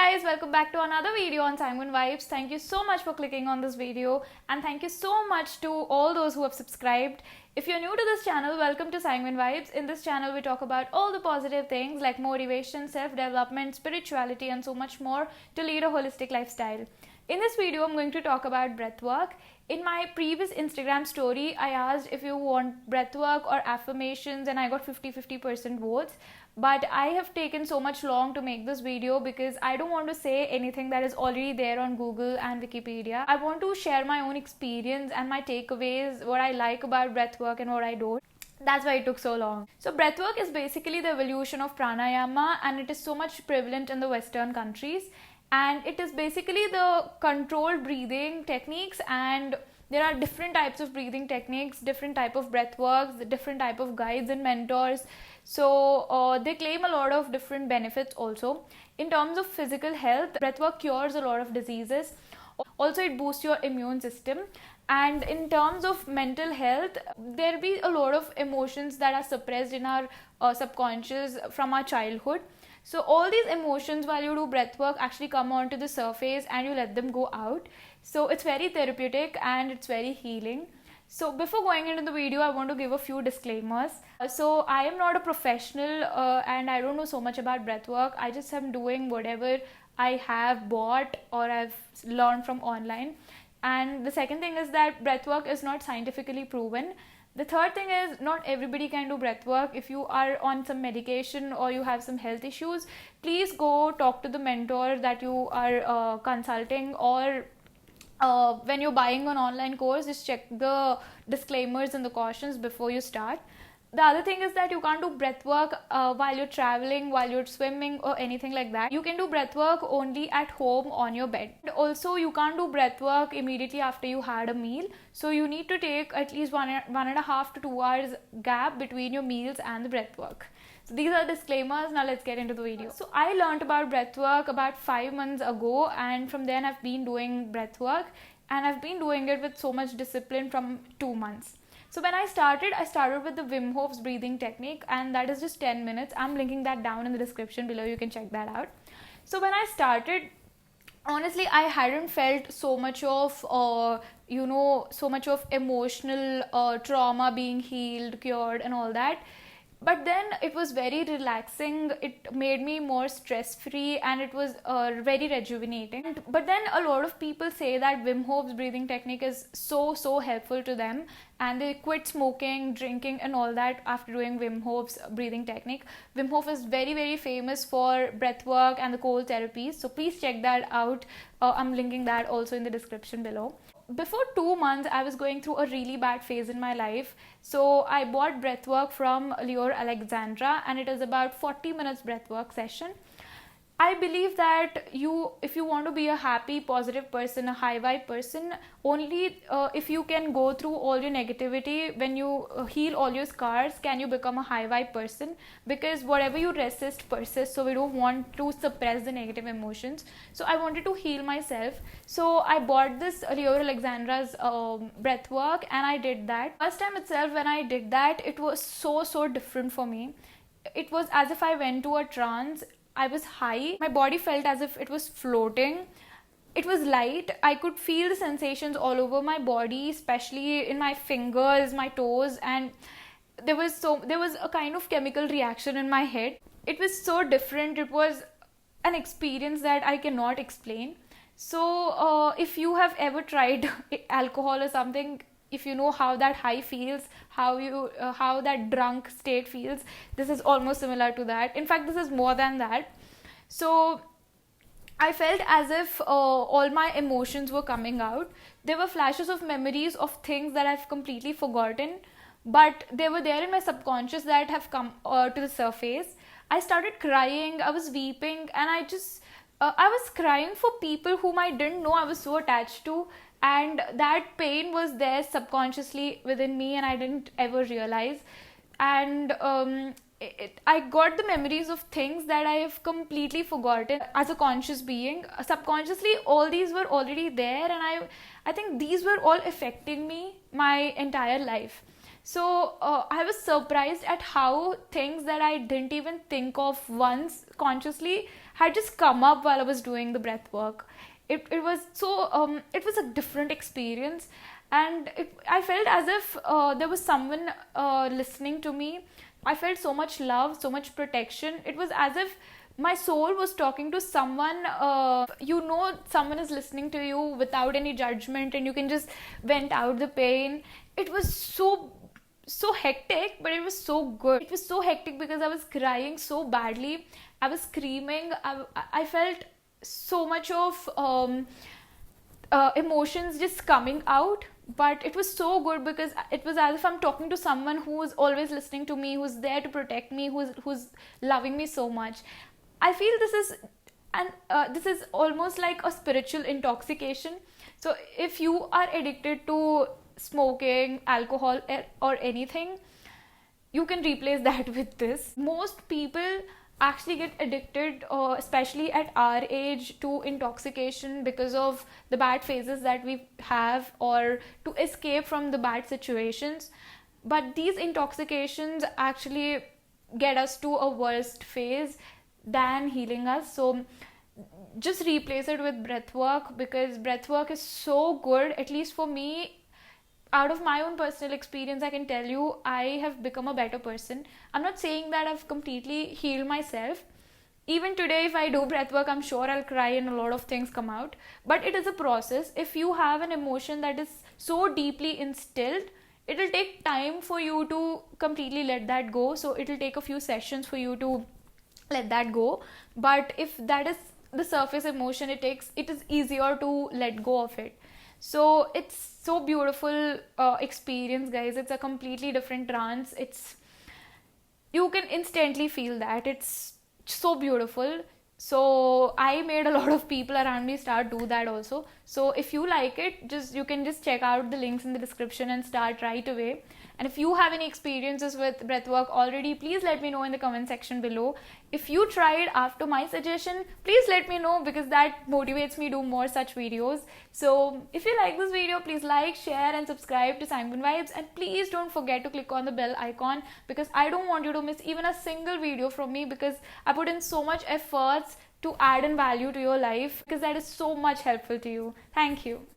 guys, welcome back to another video on Sanguine Vibes. Thank you so much for clicking on this video and thank you so much to all those who have subscribed. If you're new to this channel, welcome to Sanguine Vibes. In this channel, we talk about all the positive things like motivation, self-development, spirituality and so much more to lead a holistic lifestyle. In this video, I'm going to talk about breathwork. In my previous Instagram story, I asked if you want breathwork or affirmations and I got 50-50% votes. But I have taken so much long to make this video because I don't want to say anything that is already there on Google and Wikipedia. I want to share my own experience and my takeaways, what I like about breathwork and what I don't. That's why it took so long. So breathwork is basically the evolution of pranayama and it is so much prevalent in the Western countries. And it is basically the controlled breathing techniques, and there are different types of breathing techniques, different type of breathworks, different type of guides and mentors. So they claim a lot of different benefits also. In terms of physical health, breathwork cures a lot of diseases. Also, it boosts your immune system. And in terms of mental health, there be a lot of emotions that are suppressed in our subconscious from our childhood. So all these emotions while you do breathwork actually come onto the surface and you let them go out. So it's very therapeutic and it's very healing. So before going into the video, I want to give a few disclaimers. So I am not a professional and I don't know so much about breathwork. I just am doing whatever I have bought or I've learned from online. And the second thing is that breathwork is not scientifically proven. The third thing is not everybody can do breathwork. If you are on some medication or you have some health issues, please go talk to the mentor that you are consulting, or when you're buying an online course, just check the disclaimers and the cautions before you start. The other thing is that you can't do breathwork while you're traveling, while you're swimming or anything like that. You can do breathwork only at home on your bed. Also, you can't do breathwork immediately after you had a meal. So you need to take at least 1.5 to 2 hours gap between your meals and the breathwork. So these are disclaimers. Now let's get into the video. So I learned about breathwork about 5 months ago, and from then I've been doing breathwork, and I've been doing it with so much discipline from 2 months. So when I started with the Wim Hof's breathing technique, and that is just 10 minutes. I'm linking that down in the description below. You can check that out. So when I started, honestly, I hadn't felt so much of, so much of emotional trauma being healed, cured and all that. But then it was very relaxing. It made me more stress-free and it was very rejuvenating. But then a lot of people say that Wim Hof's breathing technique is so helpful to them, and they quit smoking, drinking and all that after doing Wim Hof's breathing technique. Wim Hof is very famous for breathwork and the cold therapies. So please check that out. I'm linking that also in the description below. Before 2 months, I was going through a really bad phase in my life. So I bought breathwork from Leeor, Alexandra, and it is about 40 minutes breathwork session. I believe that if you want to be a happy, positive person, a high vibe person, only if you can go through all your negativity, when you heal all your scars, can you become a high vibe person. Because whatever you resist persists, so we don't want to suppress the negative emotions. So I wanted to heal myself. So I bought this Leeor Alexandra's breathwork and I did that. First time itself when I did that, it was so different for me. It was as if I went to a trance. I was high. My body felt as if it was floating. It was light. I could feel the sensations all over my body, especially in my fingers, my toes, and there was a kind of chemical reaction in my head. It was so different. It was an experience that I cannot explain. So if you have ever tried alcohol or something, if you know how that high feels, how that drunk state feels, this is almost similar to that. In fact, this is more than that. So I felt as if all my emotions were coming out. There were flashes of memories of things that I've completely forgotten, but they were there in my subconscious that have come to the surface. I started crying, I was weeping, and I was crying for people whom I didn't know I was so attached to. And that pain was there subconsciously within me and I didn't ever realize. And I got the memories of things that I have completely forgotten as a conscious being. Subconsciously, all these were already there, and I think these were all affecting me my entire life. So I was surprised at how things that I didn't even think of once consciously had just come up while I was doing the breath work. It was so it was a different experience, and I felt as if there was someone listening to me. I felt so much love, so much protection. It was as if my soul was talking to someone. Someone is listening to you without any judgment, and you can just vent out the pain. It was so hectic, but it was so good. It was so hectic because I was crying so badly. I was screaming. I felt so much of emotions just coming out, but it was so good because it was as if I'm talking to someone who's always listening to me, who's there to protect me, who's loving me so much. I feel this is almost like a spiritual intoxication. So if you are addicted to smoking, alcohol, or anything, you can replace that with this. Most people actually get addicted, especially at our age, to intoxication because of the bad phases that we have, or to escape from the bad situations. But these intoxications actually get us to a worse phase than healing us. So just replace it with breath work, because breath work is so good. At least for me, out of my own personal experience, I can tell you I have become a better person. I'm not saying that I've completely healed myself. Even today, if I do breath work, I'm sure I'll cry and a lot of things come out. But it is a process. If you have an emotion that is so deeply instilled, it'll take time for you to completely let that go. So it'll take a few sessions for you to let that go. But if that is the surface emotion, it is easier to let go of it. So it's so beautiful experience, guys. It's a completely different trance. You can instantly feel that. It's so beautiful. So I made a lot of people around me start do that also. So if you like it, you can just check out the links in the description and start right away. And if you have any experiences with breathwork already, please let me know in the comment section below. If you tried after my suggestion, please let me know, because that motivates me to do more such videos. So if you like this video, please like, share and subscribe to Sanguine Vibes, and please don't forget to click on the bell icon, because I don't want you to miss even a single video from me, because I put in so much efforts to add in value to your life, because that is so much helpful to you. Thank you.